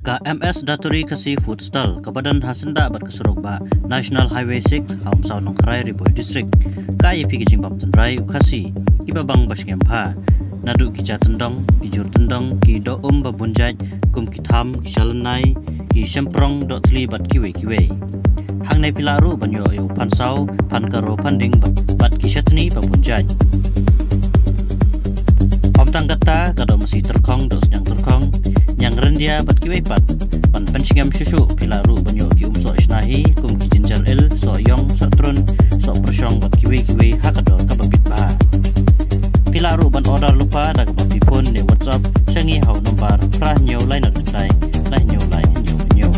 KMS Daturi Kasi Food Stall Kabadan Hasenda berkeserok ba National Highway 6 Haumsau Nongkrai Riboy District Kaya pi kijing pam tenrai ukasi Ibabang basngem pha Nadu ki tendong ki jur tendong ki do babunjaj kum ki tham ki shalanai ki semprong do tli bat kiwe kiwe hang nai pilaru banyo yo pansau pan karo panding bat ki shatni babunjaj Om tanggata kado masih terkong do senyang terkong yang rendia bat kiwe pat pan pensyngam syushu pilaru banyo ki so isnahi kum ki jinjar il so yong so trun so persyong bat kiwe kiwe hakador kababit ba Pilaru ban order lupa daga papipun ni WhatsApp syangi hau nombar prah nyo lai na dendai lai nyo nyo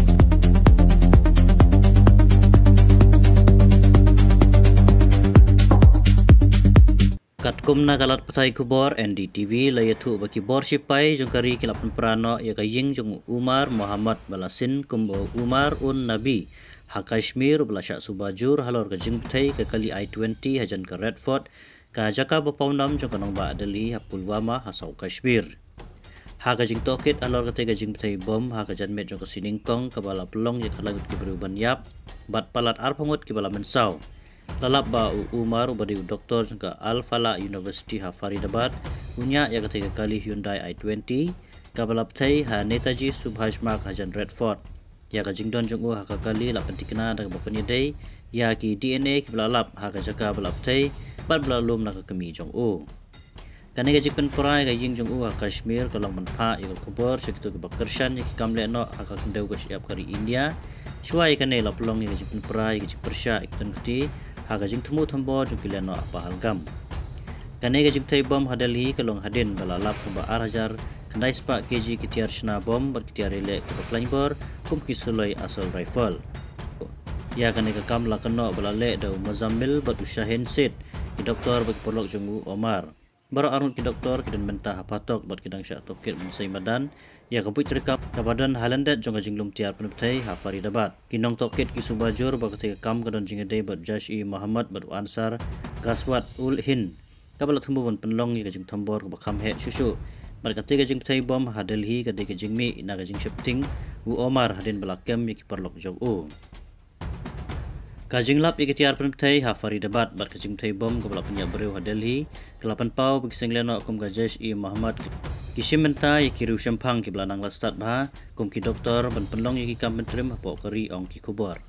Katkum na galat patay kubor NDTV layatu baki bor sipai jongkari kilapan prano ya kaying jong Umar Muhammad Balasin kumbo Umar un Nabi ha Kashmir belasyak subajur halor kajing patay ke kali I-20 hajan ke Redford ka jaka bapawnam jong kanong ba Delhi ha Pulwama ha South Kashmir ha kajing tokit alor katay kajing patay bom ha kajan met jong kasiningkong kabala pelong ya kalagut kiberuban yap bat palat arpangut kibala mensau lalap ba Umar ubadi doktor jong ka Al Falah University ha Faridabad unya ya katay kali Hyundai I-20 kabala patay ha Netaji Subhash Marg hajan Redford ya kajing don jong ha kakali lapan tikna daga bapanyadai ya ki DNA kibalalap ha kajaka balaptay bat belalum nak kami jong kani gajik pen perai gajing jong ha Kashmir kalau menpa ya kubur sekitu ke bakershan ya kamle no ha kakendau ke siap kari India suai kane la pelong ya gajik pen perai gajik persya iktan keti ha gajing temu tambo jong kileno apa halgam kani gajik tai bom ha Delhi kalong hadin balalap ke ba arhajar kendai spak kg kitiar shna bom bat kitiar relek ke klaimbor kum kisuloi asal rifle ya kani ke kam la keno balale dau Muzammil bat usyahin sit ki doktor bagi polok jonggu Omar baru arun ki doktor ki dan mentah patok bat kidang syak tokit mensai madan ya kabut terkap kabadan halandat jong jinglum tiar peneptai ha Faridabad kinong tokit ki subajur ba ketika kam kadon jingedai bat Jashi Muhammad bat Ansar Gaswat ul Hind kabalat thumbu ban penlong ni kajing thambor ka bakam he syushu bat ketika jing tai bom ha Delhi ketika jingmi ina kajing shifting u Omar hadin balakem ki perlok jog Kajing lap ikitiar peneptai ha Faridabad bat kajing tai bom ke balap penyak beriu ha Delhi kelapan pau bagi sengleno kum Jash Muhammad kishim menta ikiru sempang ki belanang lastat bah kum ki doktor ban penlong iki kam pentrim ha pokeri ong ki kubur